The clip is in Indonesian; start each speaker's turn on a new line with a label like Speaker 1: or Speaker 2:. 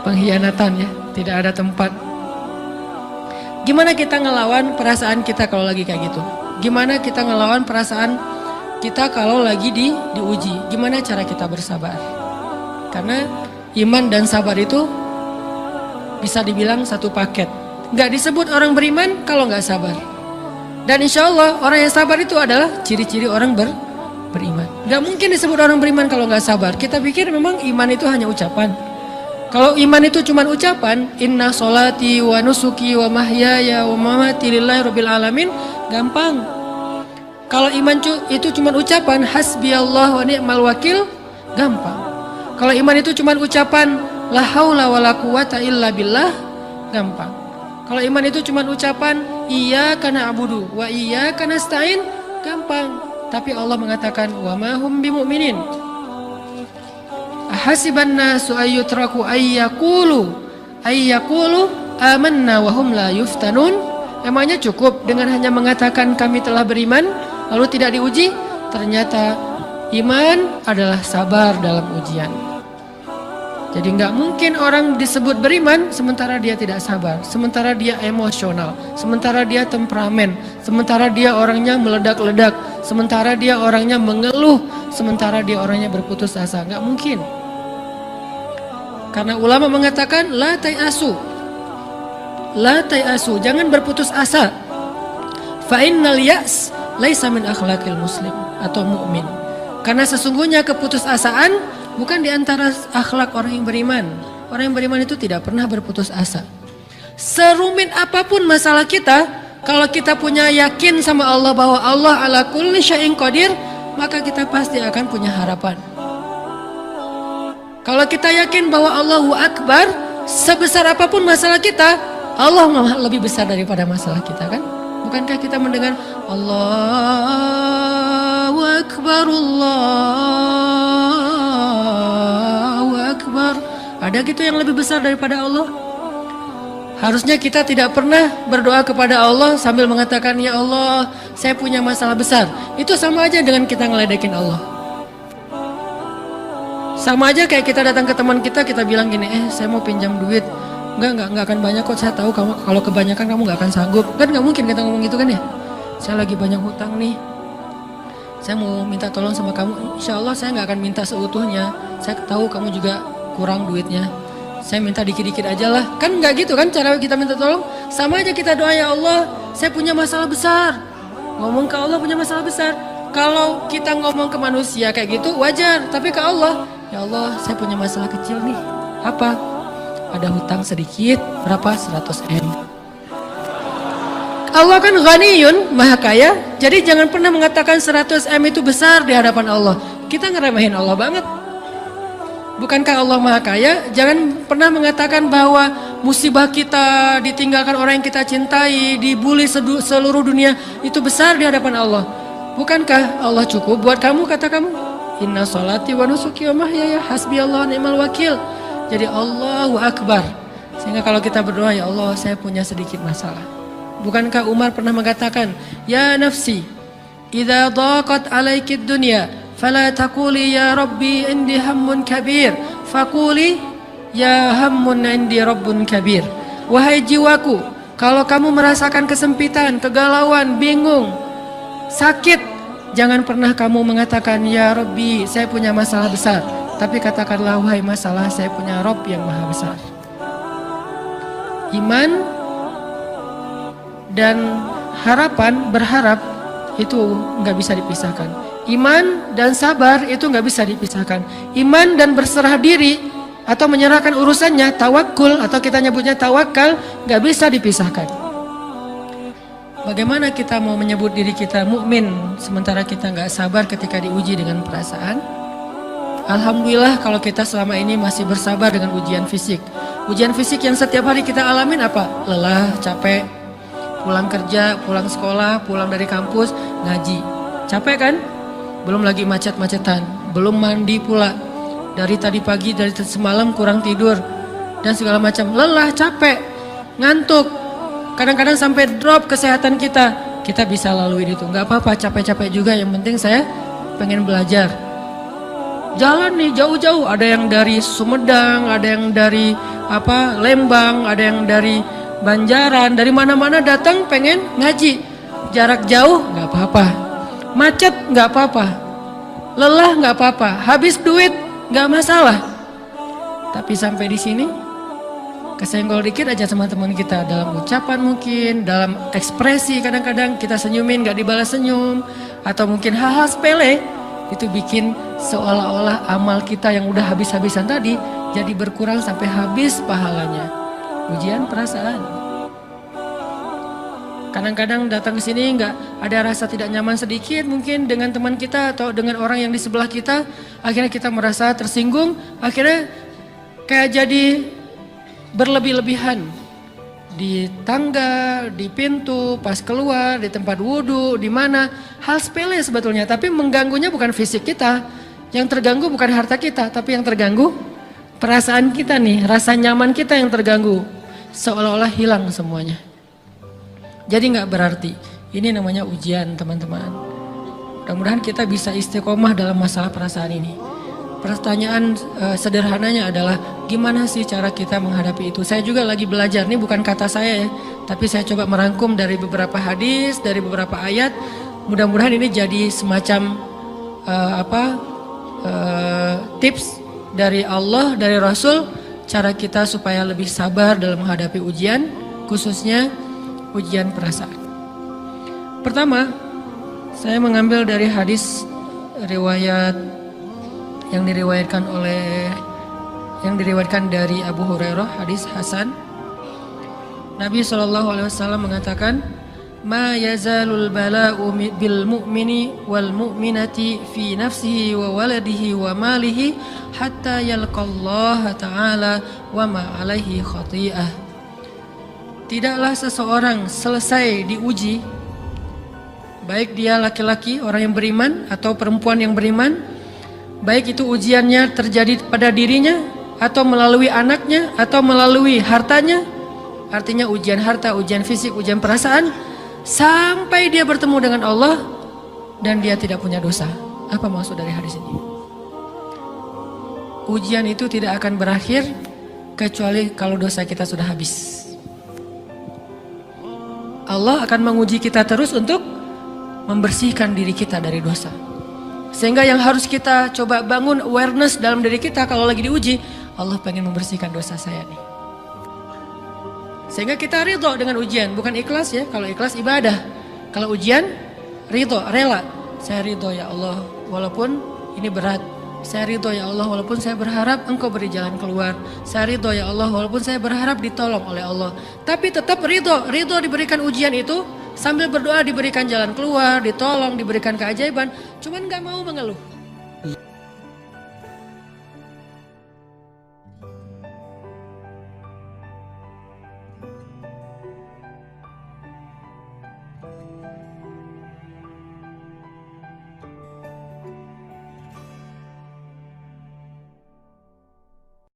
Speaker 1: pengkhianatan ya, tidak ada tempat. Gimana kita ngelawan perasaan kita kalau lagi kayak gitu? Gimana kita ngelawan perasaan kita kalau lagi diuji? Gimana cara kita bersabar? Karena iman dan sabar itu bisa dibilang satu paket. Nggak disebut orang beriman kalau nggak sabar. Dan insya Allah orang yang sabar itu adalah ciri-ciri orang beriman. Nggak mungkin disebut orang beriman kalau nggak sabar. Kita pikir memang iman itu hanya ucapan. Kalau iman itu cuma ucapan, inna sholati wa nusuki wa mahyaya wa mamati lillahi rabbil alamin, gampang. Kalau iman itu cuma ucapan, hasbiyallah wa ni'mal wakil, gampang. Kalau iman itu cuma ucapan, la haula wa la quwata illa billah, gampang. Kalau iman itu cuma ucapan, iyyaka na'budu wa iyyaka nasta'in, gampang. Tapi Allah mengatakan, wa ma hum bimu'minin. Ahasiban nasu ayyutraku ayyakulu amanna wa hum la yuftanun. Emangnya cukup dengan hanya mengatakan kami telah beriman lalu tidak diuji? Ternyata iman adalah sabar dalam ujian. Jadi nggak mungkin orang disebut beriman sementara dia tidak sabar, sementara dia emosional, sementara dia temperamen, sementara dia orangnya meledak-ledak, sementara dia orangnya mengeluh, sementara dia orangnya berputus asa. Nggak mungkin. Karena ulama mengatakan la tayasu, jangan berputus asa. Fa innal ya's laisa min akhlaqil muslim atau mukmin. Karena sesungguhnya keputusasaan bukan di antara akhlak orang yang beriman. Orang yang beriman itu tidak pernah berputus asa. Serumit apapun masalah kita, kalau kita punya yakin sama Allah bahwa Allah ala kulli syai'in qadir, maka kita pasti akan punya harapan. Kalau kita yakin bahwa Allahu Akbar, sebesar apapun masalah kita, Allah lebih besar daripada masalah kita, kan? Bukankah kita mendengar Allahu Akbar, Allahu Akbar? Ada gitu yang lebih besar daripada Allah? Harusnya kita tidak pernah berdoa kepada Allah sambil mengatakan, ya Allah, saya punya masalah besar. Itu sama aja dengan kita ngeledekin Allah. Sama aja kayak kita datang ke teman kita bilang gini, saya mau pinjam duit. Enggak akan banyak kok, saya tahu kamu kalau kebanyakan kamu nggak akan sanggup. Kan nggak mungkin kita ngomong gitu kan ya. Saya lagi banyak hutang nih, saya mau minta tolong sama kamu. Insya Allah saya nggak akan minta seutuhnya. Saya tahu kamu juga kurang duitnya, saya minta dikit-dikit aja lah. Kan nggak gitu kan cara kita minta tolong. Sama aja kita doa, ya Allah saya punya masalah besar. Ngomong ke Allah punya masalah besar. Kalau kita ngomong ke manusia kayak gitu wajar, tapi ke Allah, ya Allah saya punya masalah kecil nih. Apa? Ada hutang sedikit, berapa? 100 M. Allah kan ghaniyun, maha kaya. Jadi jangan pernah mengatakan 100 M itu besar di hadapan Allah. Kita ngeremehin Allah banget. Bukankah Allah maha kaya? Jangan pernah mengatakan bahwa musibah kita, ditinggalkan orang yang kita cintai, dibully seluruh dunia, itu besar di hadapan Allah. Bukankah Allah cukup buat kamu, kata kamu? Inna sholati wa nusuki wa mahyaya hasbiyallahu ni'mal wakil. Jadi Allahu Akbar. Sehingga kalau kita berdoa, ya Allah saya punya sedikit masalah. Bukankah Umar pernah mengatakan, ya nafsi, idza daqat alaikid dunya, fala taquli ya rabbi indi hammun kabir, faquli ya hammun indi rabbun kabir. Wahai jiwaku, kalau kamu merasakan kesempitan, kegalauan, bingung, sakit, jangan pernah kamu mengatakan ya Rabbi saya punya masalah besar. Tapi katakanlah, wahai masalah, saya punya Rabb yang maha besar. Iman dan harapan, berharap itu nggak bisa dipisahkan. Iman dan sabar itu nggak bisa dipisahkan. Iman dan berserah diri atau menyerahkan urusannya, tawakul atau kita nyebutnya tawakal, nggak bisa dipisahkan. Bagaimana kita mau menyebut diri kita mukmin sementara kita nggak sabar ketika diuji dengan perasaan? Alhamdulillah kalau kita selama ini masih bersabar dengan ujian fisik. Ujian fisik yang setiap hari kita alamin apa? Lelah, capek, pulang kerja, pulang sekolah, pulang dari kampus, ngaji. Capek kan? Belum lagi macet-macetan, belum mandi pula. Dari tadi pagi, dari semalam kurang tidur, dan segala macam. Lelah, capek, ngantuk. Kadang-kadang sampai drop kesehatan kita. Kita bisa lalui itu, nggak apa-apa, capek-capek juga. Yang penting saya pengen belajar. Jalan nih jauh-jauh, ada yang dari Sumedang, ada yang dari Lembang, ada yang dari Banjaran, dari mana-mana datang pengen ngaji. Jarak jauh nggak apa-apa, macet nggak apa-apa, lelah nggak apa-apa, habis duit nggak masalah. Tapi sampai di sini kesenggol dikit aja sama teman kita dalam ucapan, mungkin dalam ekspresi, kadang-kadang kita senyumin gak dibalas senyum, atau mungkin hal-hal sepele itu bikin seolah-olah amal kita yang udah habis-habisan tadi jadi berkurang sampai habis pahalanya. Ujian perasaan. Kadang-kadang datang ke sini nggak ada rasa tidak nyaman sedikit mungkin dengan teman kita atau dengan orang yang di sebelah kita, akhirnya kita merasa tersinggung, akhirnya kayak jadi berlebih-lebihan di tangga, di pintu, pas keluar, di tempat wudhu, di mana, hal sepele sebetulnya, tapi mengganggunya bukan fisik kita, yang terganggu bukan harta kita, tapi yang terganggu perasaan kita nih, rasa nyaman kita yang terganggu, seolah-olah hilang semuanya. Jadi nggak berarti, ini namanya ujian teman-teman. Mudah-mudahan kita bisa istiqomah dalam masalah perasaan ini. Pertanyaan sederhananya adalah gimana sih cara kita menghadapi itu? Saya juga lagi belajar, ini bukan kata saya ya, tapi saya coba merangkum dari beberapa hadis, dari beberapa ayat. Mudah-mudahan ini jadi semacam tips dari Allah, dari Rasul, cara kita supaya lebih sabar dalam menghadapi ujian, khususnya ujian perasaan. Pertama, saya mengambil dari hadis riwayat yang diriwayatkan dari Abu Hurairah, hadis Hasan. Nabi SAW mengatakan, "Ma yazalul bala'u bil mu'mini wal mu'minati fi nafsihi wa waladihi wa malihi hatta yalqallaha ta'ala wa ma alaihi khati'ah." Tidaklah seseorang selesai diuji, baik dia laki-laki, orang yang beriman, atau perempuan yang beriman, baik itu ujiannya terjadi pada dirinya, atau melalui anaknya, atau melalui hartanya, artinya ujian harta, ujian fisik, ujian perasaan, sampai dia bertemu dengan Allah dan dia tidak punya dosa. Apa maksud dari hadis ini? Ujian itu tidak akan berakhir kecuali kalau dosa kita sudah habis. Allah akan menguji kita terus untuk membersihkan diri kita dari dosa. Sehingga yang harus kita coba bangun awareness dalam diri kita kalau lagi diuji, Allah pengen membersihkan dosa saya nih. Sehingga kita ridho dengan ujian, bukan ikhlas ya. Kalau ikhlas ibadah, kalau ujian ridho, rela. Saya ridho ya Allah walaupun ini berat. Saya ridho ya Allah walaupun saya berharap Engkau beri jalan keluar. Saya ridho ya Allah walaupun saya berharap ditolong oleh Allah. Tapi tetap ridho diberikan ujian itu, sambil berdoa diberikan jalan keluar, ditolong, diberikan keajaiban, cuman gak mau mengeluh.